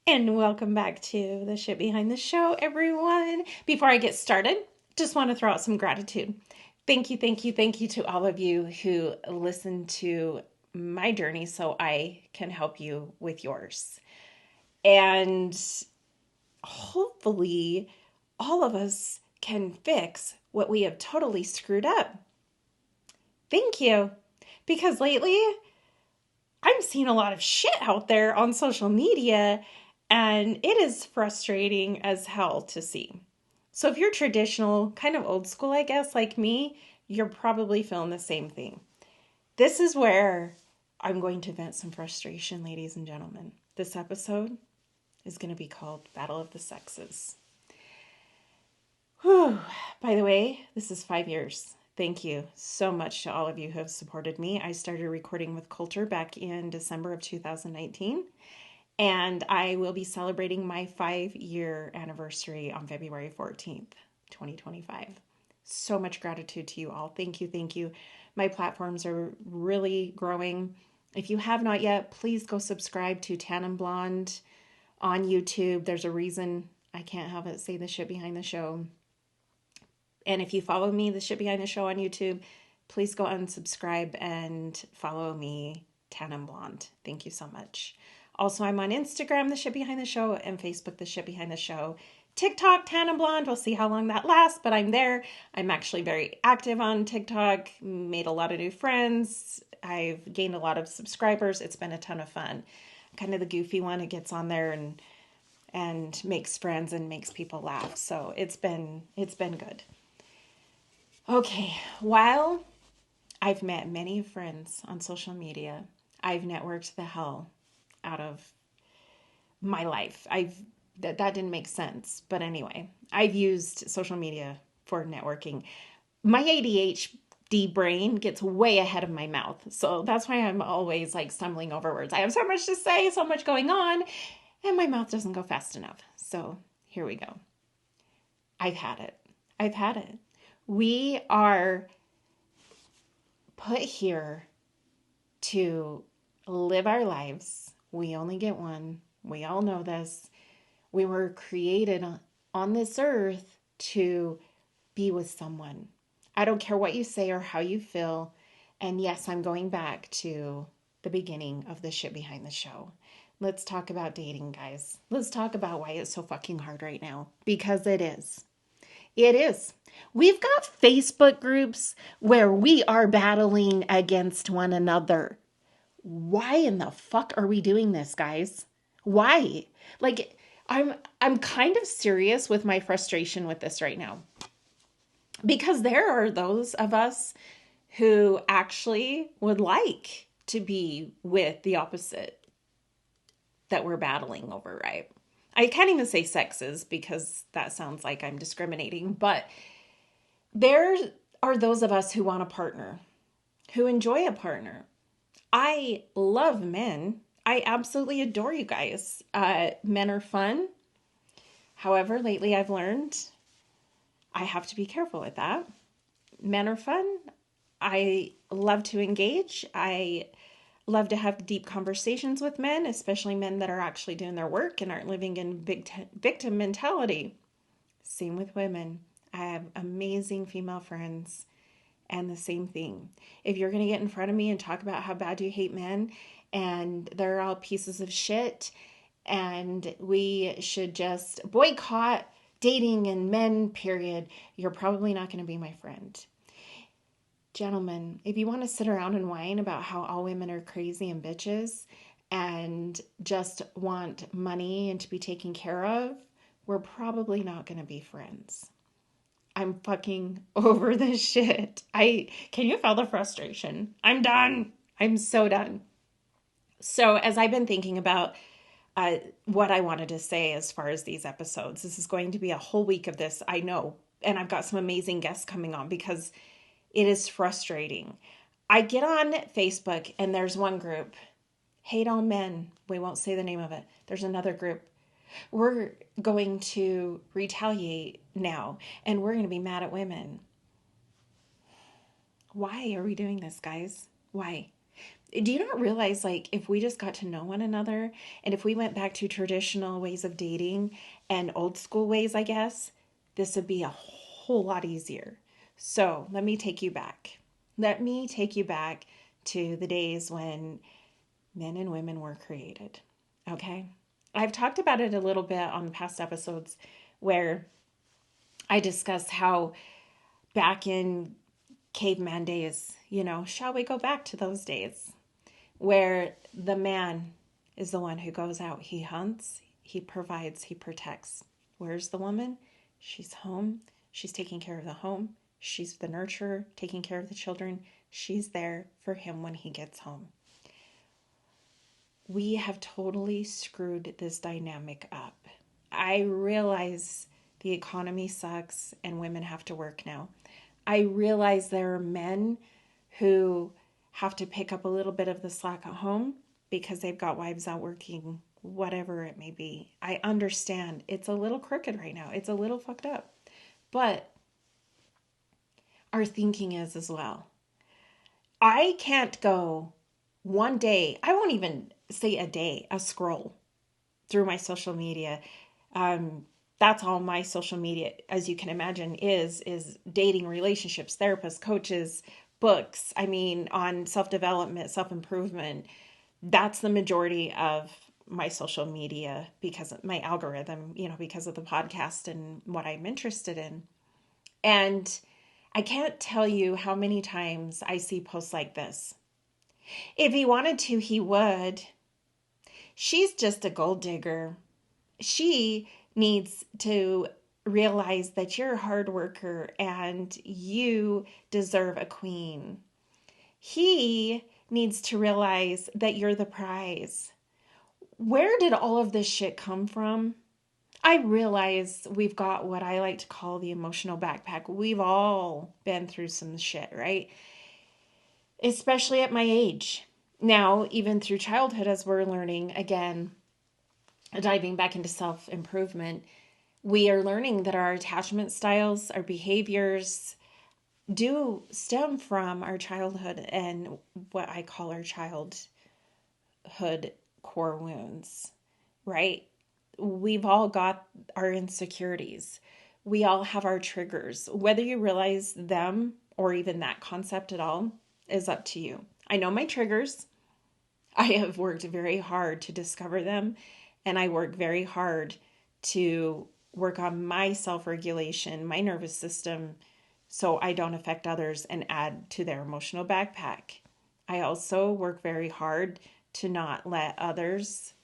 And welcome back to the shit behind the show, everyone. Before I get started, just want to throw out some gratitude. Thank you to all of you who listen to my journey so I can help you with yours. And hopefully, all of us can fix what we have totally screwed up. Thank you. Because lately, I'm seeing a lot of shit out there on social media, and it is frustrating as hell to see. So, if you're traditional, kind of old school, I guess, like me, you're probably feeling the same thing. This is where I'm going to vent some frustration, ladies and gentlemen. This episode is going to be called Battle of the Sexes. Whew. By the way, this is 5 years. Thank you so much to all of you who have supported me. I started recording with Coulter back in December of 2019, and I will be celebrating my 5-year anniversary on February 14th, 2025. So much gratitude to you all. Thank you, thank you. My platforms are really growing. If you have not yet, please go subscribe to Tan and Blonde on YouTube. There's a reason I can't help it say the shit behind the show. And if you follow me, the shit behind the show on YouTube, please go unsubscribe and follow me, Tan and Blonde. Thank you so much. Also, I'm on Instagram, the shit behind the show, and Facebook, the shit behind the show. TikTok, Tan and Blonde. We'll see how long that lasts, but I'm there. I'm actually very active on TikTok, made a lot of new friends. I've gained a lot of subscribers. It's been a ton of fun. Kind of the goofy one who gets on there and makes friends and makes people laugh. So it's been good. Okay, while I've met many friends on social media, I've networked the hell out of my life. That didn't make sense, but anyway, I've used social media for networking. My ADHD brain gets way ahead of my mouth, so that's why I'm always like stumbling over words. I have so much to say, so much going on, and my mouth doesn't go fast enough. So here we go. I've had it. I've had it. We are put here to live our lives. We only get one. We all know this. We were created on this earth to be with someone. I don't care what you say or how you feel. And yes, I'm going back to the beginning of the shit behind the show. Let's talk about dating, guys. Let's talk about why it's so fucking hard right now. Because it is. It is. We've got Facebook groups where we are battling against one another. Why in the fuck are we doing this, guys? Why? Like, I'm kind of serious with my frustration with this right now. Because there are those of us who actually would like to be with the opposite that we're battling over, right? I can't even say sexes because that sounds like I'm discriminating, but there are those of us who want a partner, who enjoy a partner. I love men. I absolutely adore you guys. Men are fun. However, lately I've learned I have to be careful with that. Men are fun. I love to engage. I love to have deep conversations with men, especially men that are actually doing their work and aren't living in victim mentality. Same with women. I have amazing female friends, and the same thing. If you're going to get in front of me and talk about how bad you hate men and they're all pieces of shit and we should just boycott dating and men, period, you're probably not going to be my friend. Gentlemen, if you want to sit around and whine about how all women are crazy and bitches and just want money and to be taken care of, we're probably not going to be friends. I'm fucking over this shit. Can you feel the frustration? I'm done. I'm so done. So as I've been thinking about what I wanted to say as far as these episodes, this is going to be a whole week of this, I know. And I've got some amazing guests coming on because it is frustrating. I get on Facebook and there's one group, Hate All Men. We won't say the name of it. There's another group. We're going to retaliate now and we're going to be mad at women. Why are we doing this, guys? Why? do you not realize, like, if we just got to know one another and if we went back to traditional ways of dating and old school ways, I guess, this would be a whole lot easier. So let me take you back. Let me take you back to the days when men and women were created. Okay? I've talked about it a little bit on past episodes where I discuss how back in caveman days, shall we go back to those days where the man is the one who goes out, he hunts, he provides, he protects. Where's the woman? She's home. She's taking care of the home. She's the nurturer, taking care of the children. She's there for him when he gets home. We have totally screwed this dynamic up. I realize the economy sucks and women have to work now. I realize there are men who have to pick up a little bit of the slack at home because they've got wives out working, whatever it may be. I understand it's a little crooked right now. It's a little fucked up. But our thinking is as well. I can't go one day, I won't even say a day, a scroll through my social media. That's all my social media, as you can imagine, is dating, relationships, therapists, coaches, books. I mean, on self-development, self-improvement. That's the majority of my social media because of my algorithm, because of the podcast and what I'm interested in. And I can't tell you how many times I see posts like this. If he wanted to, he would. She's just a gold digger. She needs to realize that you're a hard worker and you deserve a queen. He needs to realize that you're the prize. Where did all of this shit come from? I realize we've got what I like to call the emotional backpack. We've all been through some shit, right? Especially at my age. Now, even through childhood, as we're learning, again, diving back into self-improvement, we are learning that our attachment styles, our behaviors do stem from our childhood and what I call our childhood core wounds, right? We've all got our insecurities. We all have our triggers. Whether you realize them or even that concept at all is up to you. I know my triggers. I have worked very hard to discover them, and I work very hard to work on my self-regulation, my nervous system, so I don't affect others and add to their emotional backpack. I also work very hard to not let others'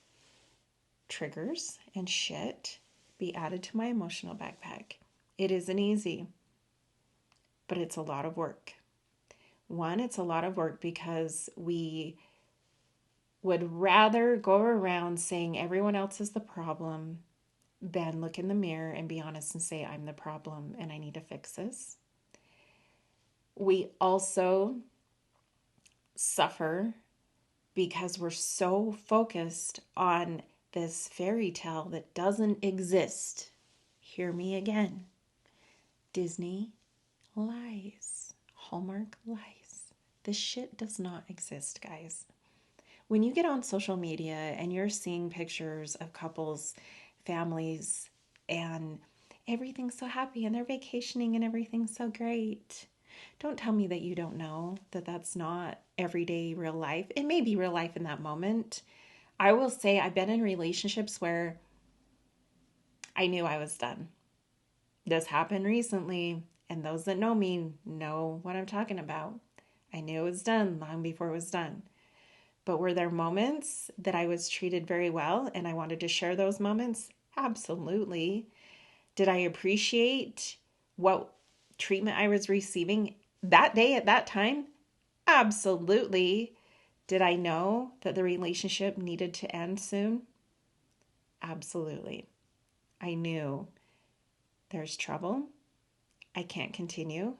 triggers and shit be added to my emotional backpack. It isn't easy, but it's a lot of work. One, it's a lot of work because we would rather go around saying everyone else is the problem than look in the mirror and be honest and say, I'm the problem and I need to fix this. We also suffer because we're so focused on this fairy tale that doesn't exist. Hear me again. Disney lies. Hallmark lies. This shit does not exist, guys. When you get on social media and you're seeing pictures of couples, families, and everything's so happy and they're vacationing and everything's so great, don't tell me that you don't know that that's not everyday real life. It may be real life in that moment. I will say I've been in relationships where I knew I was done. This happened recently, and those that know me know what I'm talking about. I knew it was done long before it was done. But were there moments that I was treated very well and I wanted to share those moments? Absolutely. Did I appreciate what treatment I was receiving that day at that time? Absolutely. Did I know that the relationship needed to end soon? Absolutely. I knew there's trouble. I can't continue.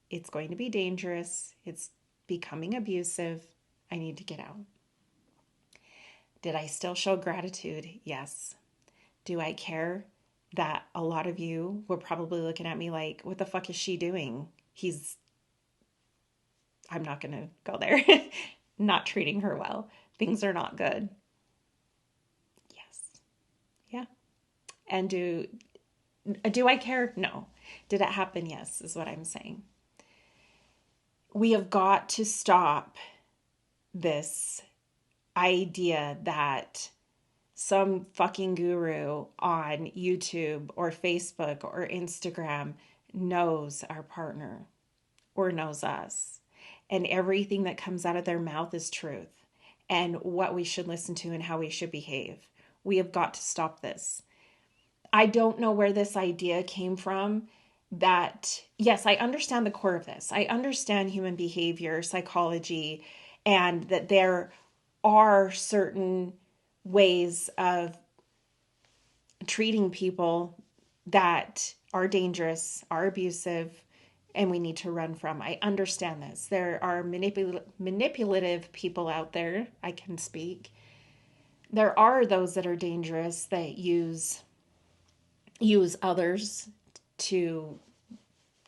It's going to be dangerous. It's becoming abusive. I need to get out. Did I still show gratitude? Yes. Do I care that a lot of you were probably looking at me like, what the fuck is she doing? I'm not going to go there. not treating her well. Things are not good. Yes. Yeah. And do I care? No. Did it happen? Yes, is what I'm saying. We have got to stop this idea that some fucking guru on YouTube or Facebook or Instagram knows our partner or knows us. And everything that comes out of their mouth is truth and what we should listen to and how we should behave. We have got to stop this. I don't know where this idea came from that, yes, I understand the core of this. I understand human behavior, psychology, and that there are certain ways of treating people that are dangerous, are abusive, and we need to run from. I understand this. There are manipulative people out there. I can speak. There are those that are dangerous that use others to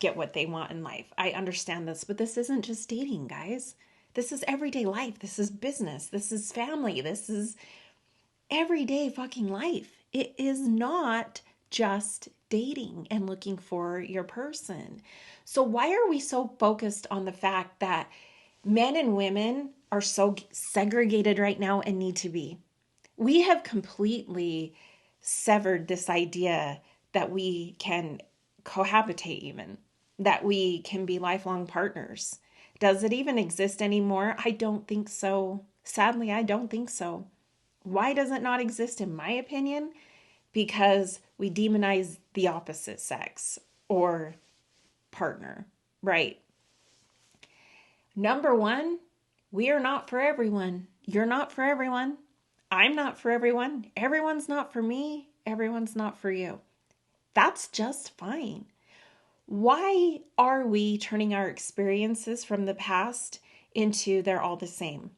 get what they want in life. I understand this, but this isn't just dating, guys. This is everyday life. This is business. This is family. This is everyday fucking life. It is not just dating and looking for your person. So why are we so focused on the fact that men and women are so segregated right now and need to be? We have completely severed this idea that we can cohabitate, even that we can be lifelong partners. Does it even exist anymore? I don't think so. Sadly, I don't think so. Why does it not exist, in my opinion? Because we demonize the opposite sex or partner, right? Number one, we are not for everyone. You're not for everyone. I'm not for everyone. Everyone's not for me. Everyone's not for you. That's just fine. Why are we turning our experiences from the past into they're all the same?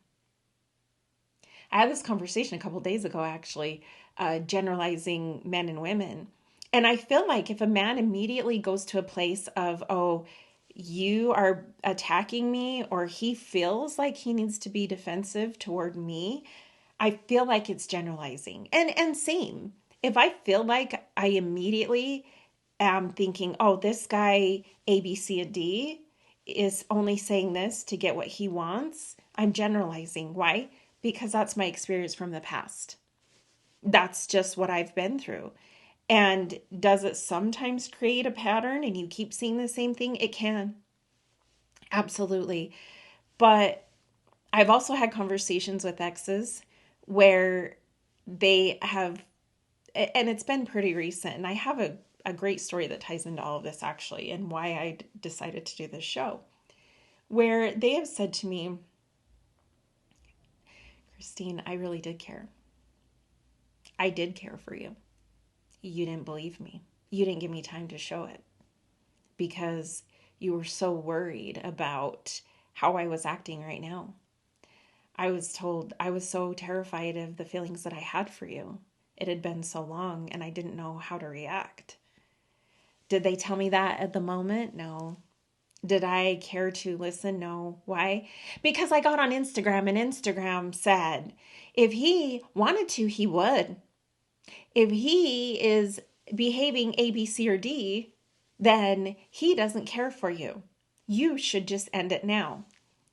I had this conversation a couple of days ago, actually, generalizing men and women. And I feel like if a man immediately goes to a place of, oh, you are attacking me, or he feels like he needs to be defensive toward me, I feel like it's generalizing. And same. If I feel like I immediately am thinking, oh, this guy A, B, C, and D is only saying this to get what he wants, I'm generalizing. Why? Because that's my experience from the past. That's just what I've been through. And does it sometimes create a pattern and you keep seeing the same thing? It can. Absolutely. But I've also had conversations with exes where they have, and it's been pretty recent, and I have a great story that ties into all of this actually, and why I decided to do this show, where they have said to me, Christine, I really did care. I did care for you. You didn't believe me. You didn't give me time to show it because you were so worried about how I was acting right now. I was told I was so terrified of the feelings that I had for you. It had been so long and I didn't know how to react. Did they tell me that at the moment? No. Did I care to listen? No. Why? Because I got on Instagram and Instagram said, if he wanted to, he would. If he is behaving A, B, C, or D, then he doesn't care for you. You should just end it now.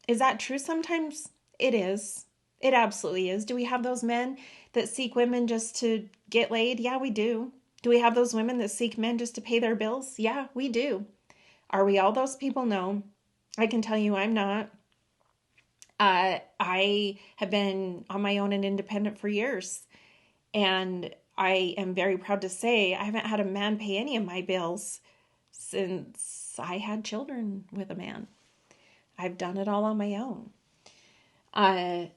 Is that true sometimes? It is. It absolutely is. Do we have those men that seek women just to get laid? Yeah, we do. Do we have those women that seek men just to pay their bills? Yeah, we do. Are we all those people? No. I can tell you I'm not. I have been on my own and independent for years. And I am very proud to say I haven't had a man pay any of my bills since I had children with a man. I've done it all on my own. I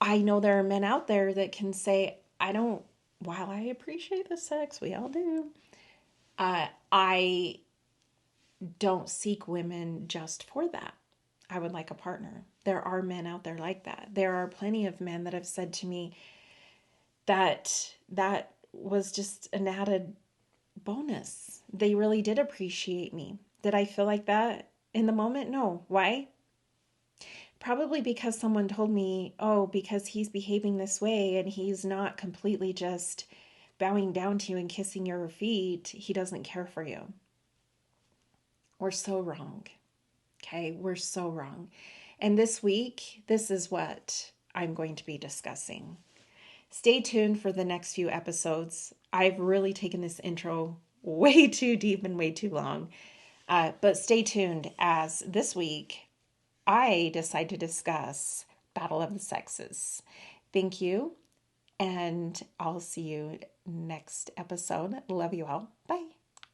know there are men out there that can say, while I appreciate the sex, we all do, I don't seek women just for that. I would like a partner. There are men out there like that. There are plenty of men that have said to me that was just an added bonus. They really did appreciate me. Did I feel like that in the moment? No. Why? Probably because someone told me, oh, because he's behaving this way and he's not completely just bowing down to you and kissing your feet, he doesn't care for you. We're so wrong. Okay, we're so wrong. And this week, this is what I'm going to be discussing. Stay tuned for the next few episodes. I've really taken this intro way too deep and way too long. But stay tuned as this week I decide to discuss Battle of the Sexes. Thank you, and I'll see you next episode. Love you all. Bye.